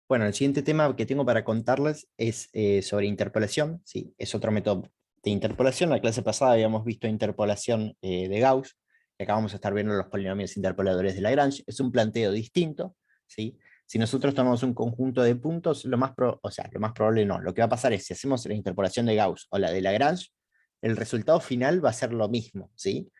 Bueno, el siguiente tema que tengo para contarles es sobre interpolación. Sí, es otro método de interpolación. La clase pasada habíamos visto interpolación de Gauss, y acá vamos a estar viendo los polinomios interpoladores de Lagrange. Es un planteo distinto. ¿Sí? Si nosotros tomamos un conjunto de puntos, lo más probable no. Lo que va a pasar es, si hacemos la interpolación de Gauss o la de Lagrange, el resultado final va a ser lo mismo. ¿Sí?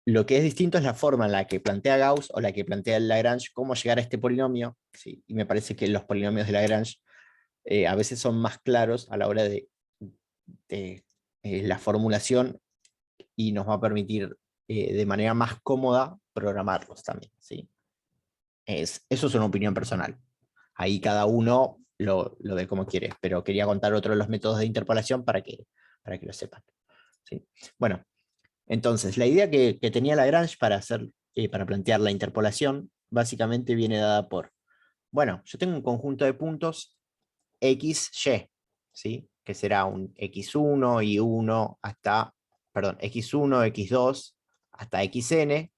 Lo que es distinto es la forma en la que plantea Gauss o la que plantea Lagrange cómo llegar a este polinomio. ¿Sí? Y me parece que los polinomios de Lagrange a veces son más claros a la hora de la formulación y nos va a permitir de manera más cómoda programarlos también. ¿Sí? Eso es una opinión personal. Ahí cada uno lo ve como quiere, pero quería contar otro de los métodos de interpolación para que lo sepan. ¿Sí? Bueno, entonces, la idea que tenía Lagrange para plantear la interpolación, básicamente viene dada por, bueno, yo tengo un conjunto de puntos x, y, ¿sí? Que será un x1 y 1 hasta, perdón, x1, x2 hasta xn,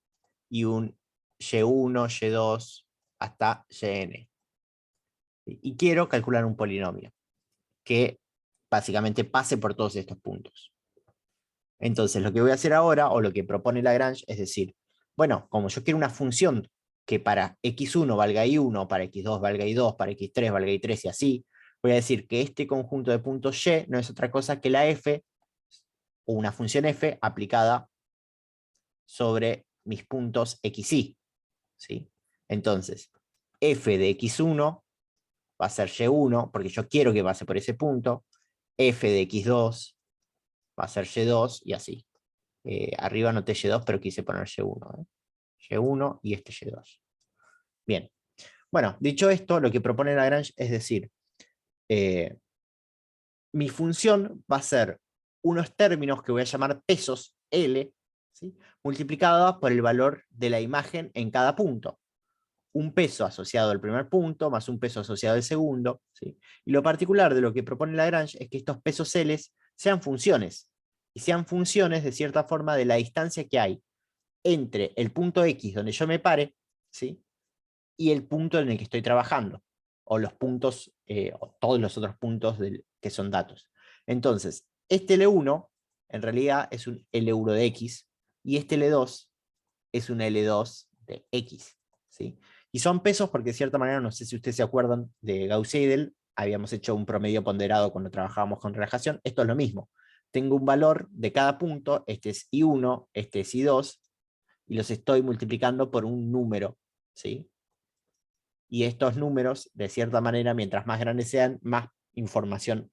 y un y1, y2 hasta yn. Y quiero calcular un polinomio que básicamente pase por todos estos puntos. Entonces, lo que voy a hacer ahora, o lo que propone Lagrange, es decir, bueno, como yo quiero una función que para x1 valga y1, para x2 valga y2, para x3 valga y3 y así, voy a decir que este conjunto de puntos y no es otra cosa que la f, o una función f aplicada sobre mis puntos x y. ¿Sí? Entonces, f de x1 va a ser y1, porque yo quiero que pase por ese punto, f de x2 va a ser y2 y así. Arriba anoté Y2, pero quise poner Y1. Y1 y este Y2. Bien. Bueno, dicho esto, lo que propone Lagrange es decir, eh, mi función va a ser unos términos que voy a llamar pesos L, ¿sí? Multiplicados por el valor de la imagen en cada punto. Un peso asociado al primer punto, más un peso asociado al segundo. ¿Sí? Y lo particular de lo que propone Lagrange es que estos pesos L sean funciones, y sean funciones de cierta forma de la distancia que hay entre el punto X donde yo me pare, ¿sí? Y el punto en el que estoy trabajando, o los puntos, o todos los otros puntos que son datos. Entonces, este L1 en realidad es un L1 de X, y este L2 es un L2 de X, ¿sí? Y son pesos porque de cierta manera, no sé si ustedes se acuerdan de Gauss-Seidel, habíamos hecho un promedio ponderado cuando trabajábamos con relajación, esto es lo mismo. Tengo un valor de cada punto, este es I1, este es I2, y los estoy multiplicando por un número, ¿sí? Y estos números, de cierta manera, mientras más grandes sean, más información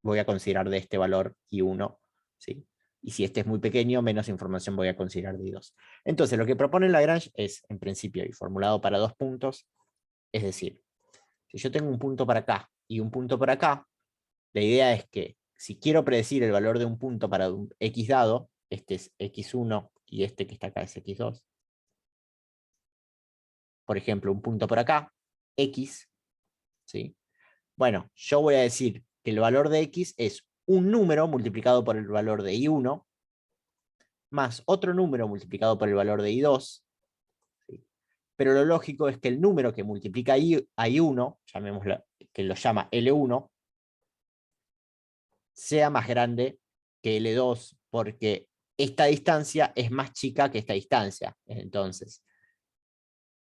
voy a considerar de este valor I1, ¿sí? Y si este es muy pequeño, menos información voy a considerar de I2. Entonces, lo que propone Lagrange es, en principio, y formulado para dos puntos, es decir, si yo tengo un punto para acá y un punto por acá, la idea es que si quiero predecir el valor de un punto para un X dado, este es X1 y este que está acá es X2, por ejemplo, un punto por acá, X, ¿sí? Bueno, yo voy a decir que el valor de X es un número multiplicado por el valor de I1, más otro número multiplicado por el valor de I2, ¿sí? Pero lo lógico es que el número que multiplica a I1, llamémoslo, que lo llama L1, sea más grande que L2, porque esta distancia es más chica que esta distancia. Entonces,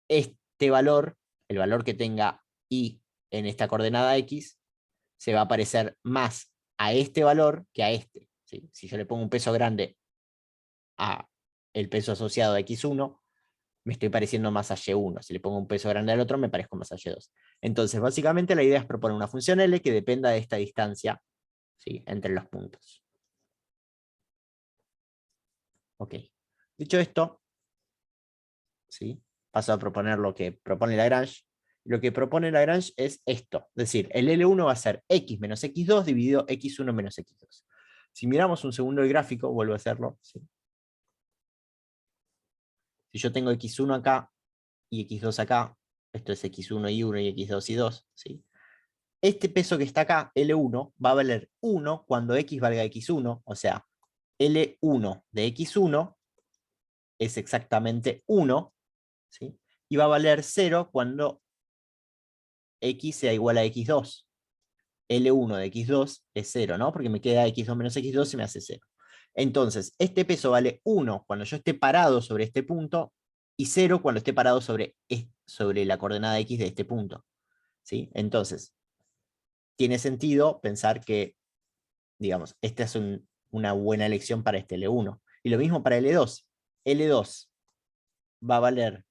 este valor, el valor que tenga I en esta coordenada X, se va a parecer más a este valor que a este. ¿Sí? Si yo le pongo un peso grande a el peso asociado a X1, me estoy pareciendo más a Y1. Si le pongo un peso grande al otro, me parezco más a Y2. Entonces, básicamente la idea es proponer una función L que dependa de esta distancia, ¿sí? Entre los puntos. Ok. Dicho esto, ¿sí? Paso a proponer lo que propone Lagrange. Lo que propone Lagrange es esto, es decir, el L1 va a ser X menos X2 dividido X1 menos X2. Si miramos un segundo el gráfico, vuelvo a hacerlo, ¿sí? Si yo tengo X1 acá y X2 acá, esto es X1 y 1 y X2 y 2, ¿sí? Este peso que está acá, L1, va a valer 1 cuando X valga X1, o sea, L1 de X1 es exactamente 1, ¿sí? Y va a valer 0 cuando x sea igual a x2. L1 de x2 es 0, ¿no? Porque me queda x2 menos x2 y me hace 0. Entonces, este peso vale 1 cuando yo esté parado sobre este punto y 0 cuando esté parado sobre la coordenada x de este punto. ¿Sí? Entonces, tiene sentido pensar que, digamos, esta es una buena elección para este L1. Y lo mismo para L2. L2 va a valer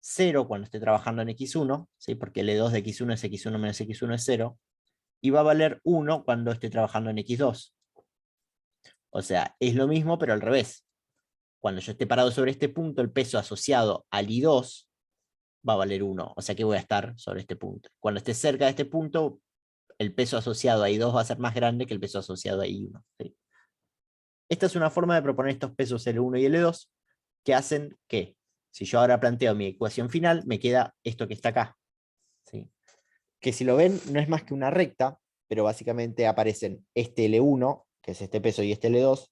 0 cuando esté trabajando en x1, ¿sí? Porque L2 de x1 es x1 menos x1 es 0, y va a valer 1 cuando esté trabajando en x2. O sea, es lo mismo, pero al revés. Cuando yo esté parado sobre este punto, el peso asociado al I2 va a valer 1. O sea que voy a estar sobre este punto. Cuando esté cerca de este punto, el peso asociado a I2 va a ser más grande que el peso asociado a I1. ¿Sí? Esta es una forma de proponer estos pesos L1 y L2 que hacen que, si yo ahora planteo mi ecuación final, me queda esto que está acá. ¿Sí? Que si lo ven, no es más que una recta, pero básicamente aparecen este L1, que es este peso, y este L2,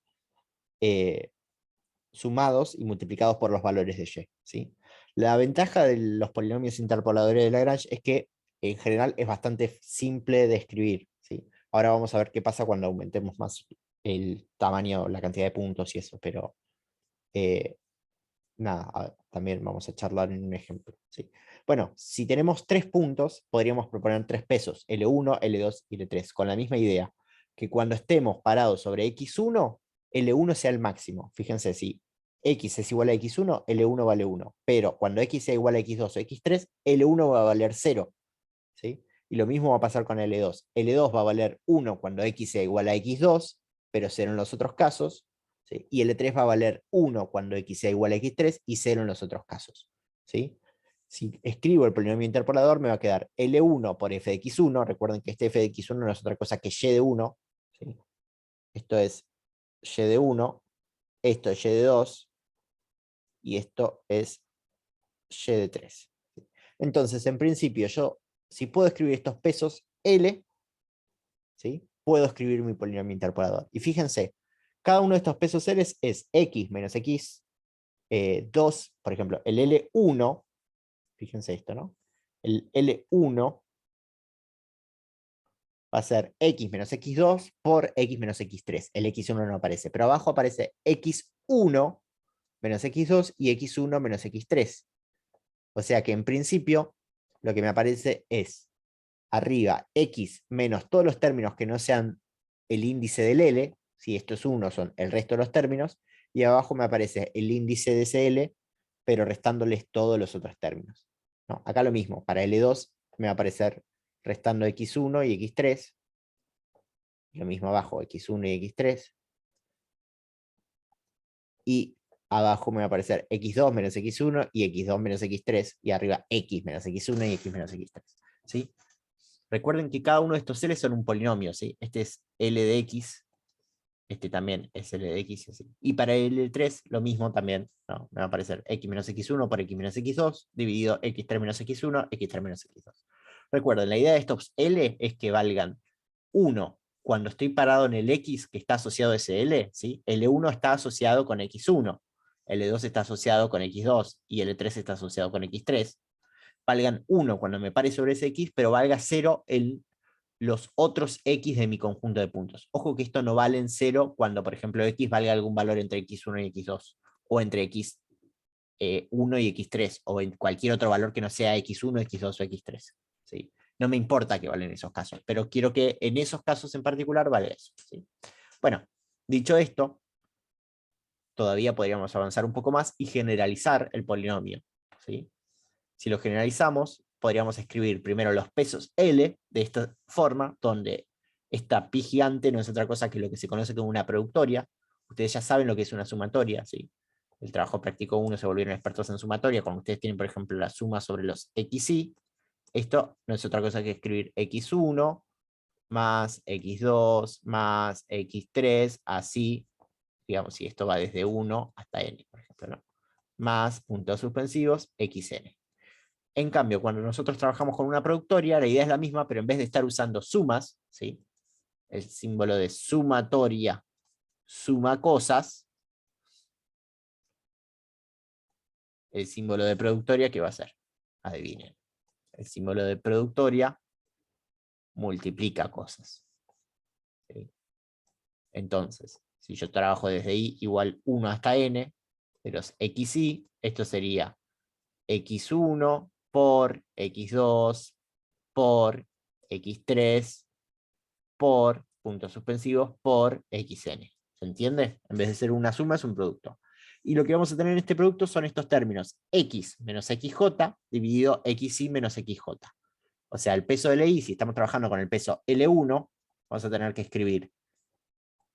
sumados y multiplicados por los valores de y. ¿Sí? La ventaja de los polinomios interpoladores de Lagrange es que en general es bastante simple de escribir. ¿Sí? Ahora vamos a ver qué pasa cuando aumentemos más el tamaño, la cantidad de puntos y eso, pero nada, a ver, también vamos a charlar en un ejemplo. ¿Sí? Bueno, si tenemos 3 puntos, podríamos proponer 3 pesos, L1, L2 y L3, con la misma idea, que cuando estemos parados sobre X1, L1 sea el máximo. Fíjense, si X es igual a X1, L1 vale 1, pero cuando X sea igual a X2 o X3, L1 va a valer 0. ¿Sí? Y lo mismo va a pasar con L2. L2 va a valer 1 cuando X sea igual a X2, pero 0 en los otros casos. ¿Sí? Y L3 va a valer 1 cuando X sea igual a X3 y 0 en los otros casos. ¿Sí? Si escribo el polinomio interpolador, me va a quedar L1 por f de x1. Recuerden que este f de x1 no es otra cosa que y de 1. ¿Sí? Esto es y de 1, esto es y de 2, y esto es y de 3. Entonces, en principio, yo, si puedo escribir estos pesos L, ¿sí? Puedo escribir mi polinomio interpolador. Y fíjense, cada uno de estos pesos L es x menos x 2, por ejemplo, el L1, fíjense esto, ¿no? El L1 va a ser x menos x2 por x menos x3. El x1 no aparece, pero abajo aparece x1 menos x2 y x1 menos x3. O sea que en principio lo que me aparece es arriba x menos todos los términos que no sean el índice del L, si esto es 1 son el resto de los términos, y abajo me aparece el índice de ese L, pero restándoles todos los otros términos. No, acá lo mismo, para L2 me va a aparecer restando x1 y x3, lo mismo abajo, x1 y x3, y abajo me va a aparecer x2 menos x1 y x2 menos x3, y arriba x menos x1 y x menos x3. ¿Sí? Recuerden que cada uno de estos L son un polinomio, ¿sí? Este es L de X, este también es L de X, ¿sí? Y para L3 lo mismo también, ¿no? Me va a aparecer X menos X1 por X menos X2, dividido X3 menos X1, X3 menos X2. Recuerden, la idea de estos L es que valgan 1 cuando estoy parado en el X que está asociado a ese L, ¿sí? L1 está asociado con X1, L2 está asociado con X2 y L3 está asociado con X3. Valgan 1 cuando me pare sobre ese X, pero valga 0 en los otros X de mi conjunto de puntos. Ojo que esto no vale en 0 cuando, por ejemplo, X valga algún valor entre X1 y X2, o entre X1 y X3, o en cualquier otro valor que no sea X1, X2 o X3. ¿Sí? No me importa que valen esos casos, pero quiero que en esos casos en particular valga eso. ¿Sí? Bueno, dicho esto, todavía podríamos avanzar un poco más y generalizar el polinomio. ¿Sí? Si lo generalizamos, podríamos escribir primero los pesos L de esta forma, donde esta pi gigante no es otra cosa que lo que se conoce como una productoria. Ustedes ya saben lo que es una sumatoria, ¿sí? El trabajo práctico 1 se volvieron expertos en sumatoria, cuando ustedes tienen, por ejemplo, la suma sobre los xy. Esto no es otra cosa que escribir x1 más x2 más x3, así, digamos, si esto va desde 1 hasta n, por ejemplo, ¿no? Más puntos suspensivos, xn. En cambio, cuando nosotros trabajamos con una productoria, la idea es la misma, pero en vez de estar usando sumas, ¿sí? El símbolo de sumatoria suma cosas, el símbolo de productoria, ¿qué va a ser? Adivinen. el símbolo de productoria, multiplica cosas. ¿Sí? Entonces, si yo trabajo desde i igual 1 hasta n, de los xi, esto sería x1 por x2 por x3 por puntos suspensivos por xn. ¿Se entiende? En vez de ser una suma, es un producto. Y lo que vamos a tener en este producto son estos términos: x menos xj dividido xi menos xj. O sea, el peso de i, si estamos trabajando con el peso L1, vamos a tener que escribir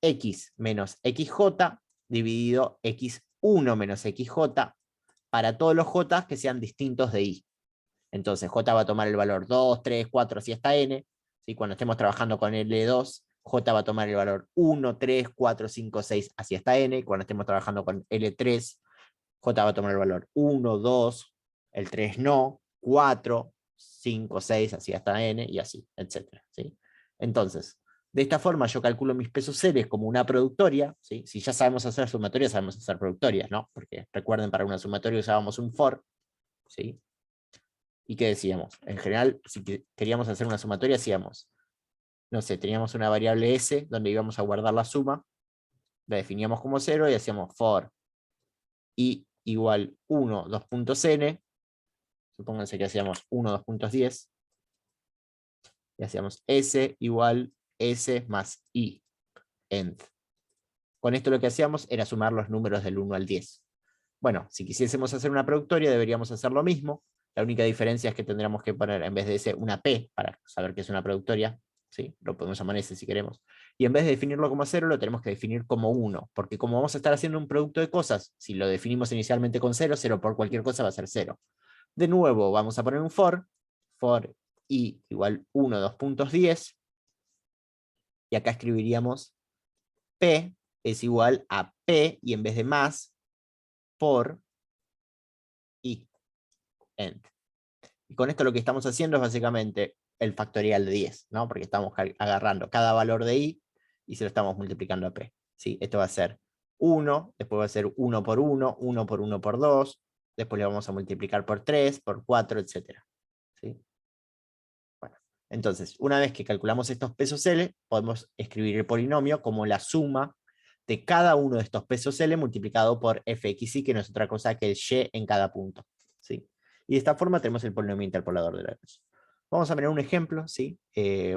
x menos xj dividido x1 menos xj para todos los j que sean distintos de i. Entonces j va a tomar el valor 2, 3, 4, así hasta n. ¿Sí? Cuando estemos trabajando con L2, j va a tomar el valor 1, 3, 4, 5, 6, así hasta n. Y cuando estemos trabajando con L3, j va a tomar el valor 1, 2, el 3 no, 4, 5, 6, así hasta n, y así, etc. ¿Sí? Entonces, de esta forma yo calculo mis pesos celes como una productoria. ¿Sí? Si ya sabemos hacer sumatorias, sabemos hacer productorias, ¿no? Porque recuerden, para una sumatoria usábamos un for. ¿Sí? ¿Y qué decíamos? En general, si queríamos hacer una sumatoria, hacíamos, no sé, teníamos una variable s donde íbamos a guardar la suma, la definíamos como 0 y hacíamos for i igual 1, 2.n, supónganse que hacíamos 1, 2.10, y hacíamos s igual s más i, end. Con esto lo que hacíamos era sumar los números del 1 al 10. Bueno, si quisiésemos hacer una productoria, deberíamos hacer lo mismo. La única diferencia es que tendríamos que poner, en vez de ese, una P para saber que es una productoria. ¿Sí? Lo podemos llamar ese si queremos. Y en vez de definirlo como 0, lo tenemos que definir como 1. Porque como vamos a estar haciendo un producto de cosas, si lo definimos inicialmente con 0, 0 por cualquier cosa va a ser 0. De nuevo, vamos a poner un for i igual 1, 2.10. Y acá escribiríamos P es igual a P, y en vez de más, por i, end. Y con esto lo que estamos haciendo es básicamente el factorial de 10, ¿no? Porque estamos agarrando cada valor de i y se lo estamos multiplicando a p. ¿Sí? Esto va a ser 1, después va a ser 1 por 1, 1 por 1 por 2, después le vamos a multiplicar por 3, por 4, etc. ¿Sí? Bueno, entonces, una vez que calculamos estos pesos L, podemos escribir el polinomio como la suma de cada uno de estos pesos L multiplicado por fxy, que no es otra cosa que el y en cada punto. ¿Sí? Y de esta forma tenemos el polinomio interpolador de Lagrange. Vamos a ver un ejemplo, ¿sí?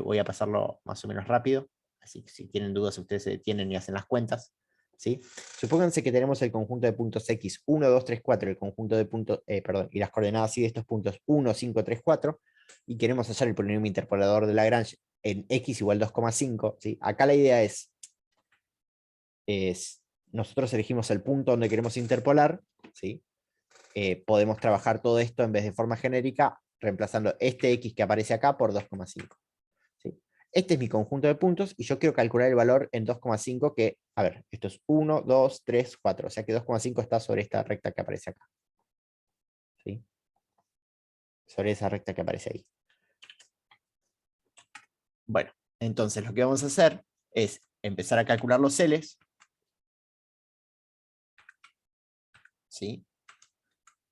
Voy a pasarlo más o menos rápido, así que si tienen dudas ustedes se detienen y hacen las cuentas. ¿Sí? Supónganse que tenemos el conjunto de puntos x 1, 2, 3, 4, el conjunto de puntos, y las coordenadas y de estos puntos 1, 5, 3, 4, y queremos hallar el polinomio interpolador de Lagrange en x igual 2,5. ¿Sí? Acá la idea es, nosotros elegimos el punto donde queremos interpolar, ¿sí? Podemos trabajar todo esto en vez de forma genérica, reemplazando este x que aparece acá por 2,5. ¿Sí? Este es mi conjunto de puntos y yo quiero calcular el valor en 2,5, que, a ver, esto es 1, 2, 3, 4, o sea que 2,5 está sobre esta recta que aparece acá. ¿Sí? Sobre esa recta que aparece ahí. Bueno, entonces lo que vamos a hacer es empezar a calcular los L's. ¿Sí?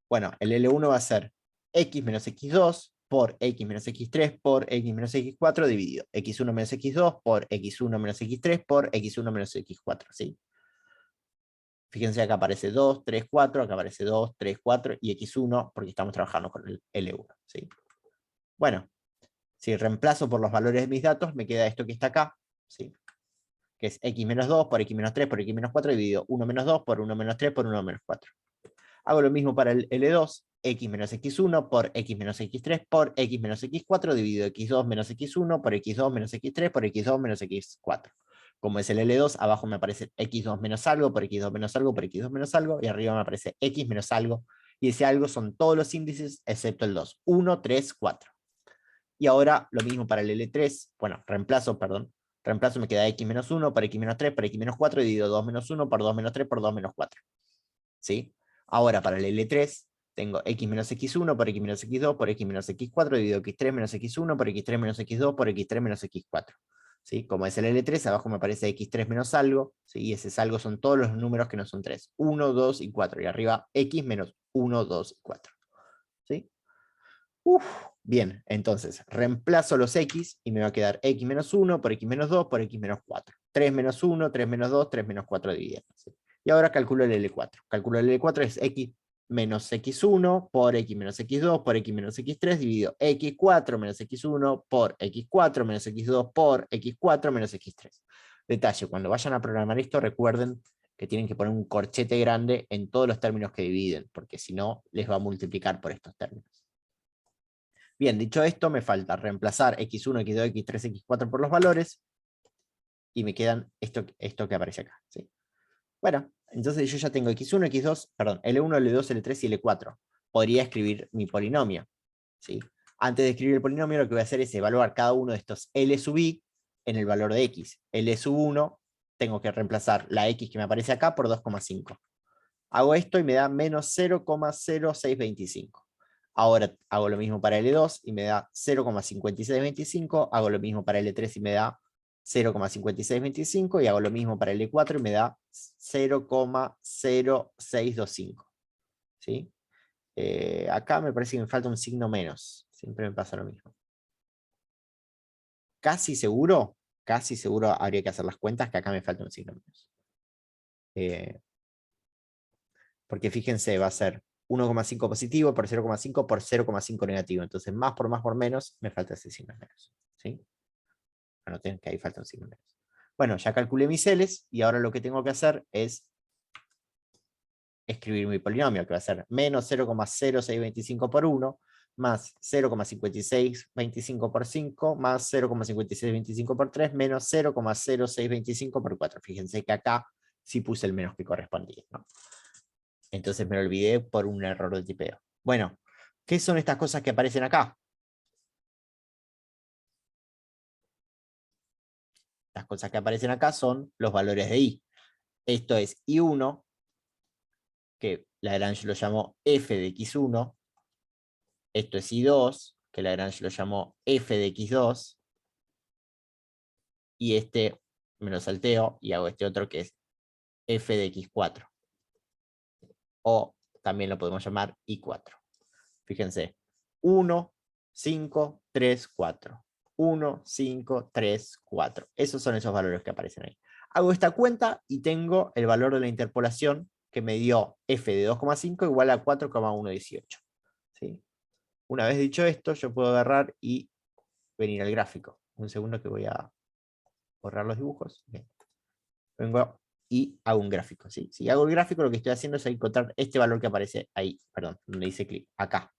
Bueno, el L1 va a ser x menos x2 por x menos x3 por x menos x4 dividido x1 menos x2 por x1 menos x3 por x1 menos x4, ¿sí? Fíjense, acá aparece 2, 3, 4, acá aparece 2, 3, 4 y x1 porque estamos trabajando con el L1, ¿sí? Bueno, si reemplazo por los valores de mis datos, me queda esto que está acá, ¿sí? Que es x menos 2 por x menos 3 por x menos 4 dividido 1 menos 2 por 1 menos 3 por 1 menos 4. Hago lo mismo para el L2, x menos x1 por x menos x3 por x menos x4 dividido x2 menos x1 por x2 menos x3 por x2 menos x4. Como es el L2, abajo me aparece x2 menos algo por x2 menos algo por x2 menos algo, y arriba me aparece x menos algo, y ese algo son todos los índices excepto el 2, 1, 3, 4. Y ahora lo mismo para el L3, bueno, reemplazo, me queda x menos 1 por x menos 3 por x menos 4 dividido 2 menos 1 por 2 menos 3 por 2 menos 4. ¿Sí? Ahora para el L3 tengo x menos x1 por x menos x2 por x menos x4 dividido x3 menos x1 por x3 menos x2 por x3 menos x4. ¿Sí? Como es el L3, abajo me aparece x3 menos algo, ¿sí? Y ese algo son todos los números que no son 3, 1, 2 y 4, y arriba x menos 1, 2 y 4. ¿Sí? Uf, Bien, entonces reemplazo los x y me va a quedar x menos 1 por x menos 2 por x menos 4. 3 menos 1, 3 menos 2, 3 menos 4 dividiendo. ¿Sí? Y ahora calculo el L4. Calculo el L4 es x menos x1 por x menos x2 por x menos x3 dividido x4 menos x1 por x4 menos x2 por x4 menos x3. Detalle, cuando vayan a programar esto, recuerden que tienen que poner un corchete grande en todos los términos que dividen, porque si no, les va a multiplicar por estos términos. Bien, dicho esto, me falta reemplazar x1, x2, x3, x4 por los valores, y me quedan esto que aparece acá. ¿Sí? Bueno, entonces yo ya tengo x1, x2, perdón, L1, L2, L3 y L4. Podría escribir mi polinomio. ¿Sí? Antes de escribir el polinomio, lo que voy a hacer es evaluar cada uno de estos L sub i en el valor de x. L sub 1, tengo que reemplazar la x que me aparece acá por 2,5. Hago esto y me da menos 0,0625. Ahora hago lo mismo para L2 y me da 0,5625. Hago lo mismo para L3 y me da 0,5625. Y hago lo mismo para L4 y me da 0,0625. ¿Sí? Acá me parece que me falta un signo menos. Siempre me pasa lo mismo. Casi seguro habría que hacer las cuentas que acá me falta un signo menos. Porque fíjense, va a ser 1,5 positivo por 0,5 por 0,5 negativo. Entonces, más por menos, me falta ese signo menos. ¿Sí? Anoten que ahí falta un signo menos. Bueno, ya calculé mis L's y ahora lo que tengo que hacer es escribir mi polinomio, que va a ser menos 0,0625 por 1, más 0,5625 por 5, más 0,5625 por 3, menos 0,0625 por 4. Fíjense que acá sí puse el menos que correspondía, ¿no? Entonces me lo olvidé por un error de tipeo. Bueno, ¿qué son estas cosas que aparecen acá? Las cosas que aparecen acá son los valores de i. Esto es i1, que Lagrange lo llamó f de x1. Esto es i2, que Lagrange lo llamó f de x2. Y este me lo salteo y hago este otro que es f de x4. O también lo podemos llamar i4. Fíjense, 1, 5, 3, 4. 1, 5, 3, 4. Esos son esos valores que aparecen ahí. Hago esta cuenta y tengo el valor de la interpolación que me dio f de 2,5 igual a 4,118. ¿Sí? Una vez dicho esto, yo puedo agarrar y venir al gráfico. Un segundo que voy a borrar los dibujos. Bien. Vengo y hago un gráfico. ¿Sí? Si hago el gráfico, lo que estoy haciendo es encontrar este valor que aparece ahí, perdón, donde dice clic, acá.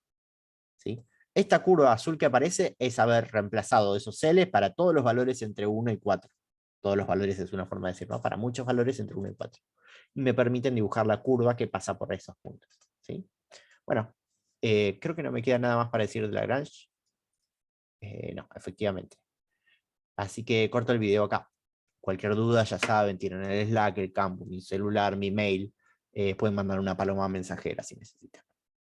¿Sí? Esta curva azul que aparece es haber reemplazado esos L para todos los valores entre 1 y 4. Todos los valores es una forma de decir, ¿no? Para muchos valores entre 1 y 4. Y me permiten dibujar la curva que pasa por esos puntos. ¿Sí? Bueno, creo que no me queda nada más para decir de Lagrange. No, efectivamente. Así que corto el video acá. Cualquier duda, ya saben, tienen el Slack, el Campus, mi celular, mi mail. Pueden mandar una paloma mensajera si necesitan.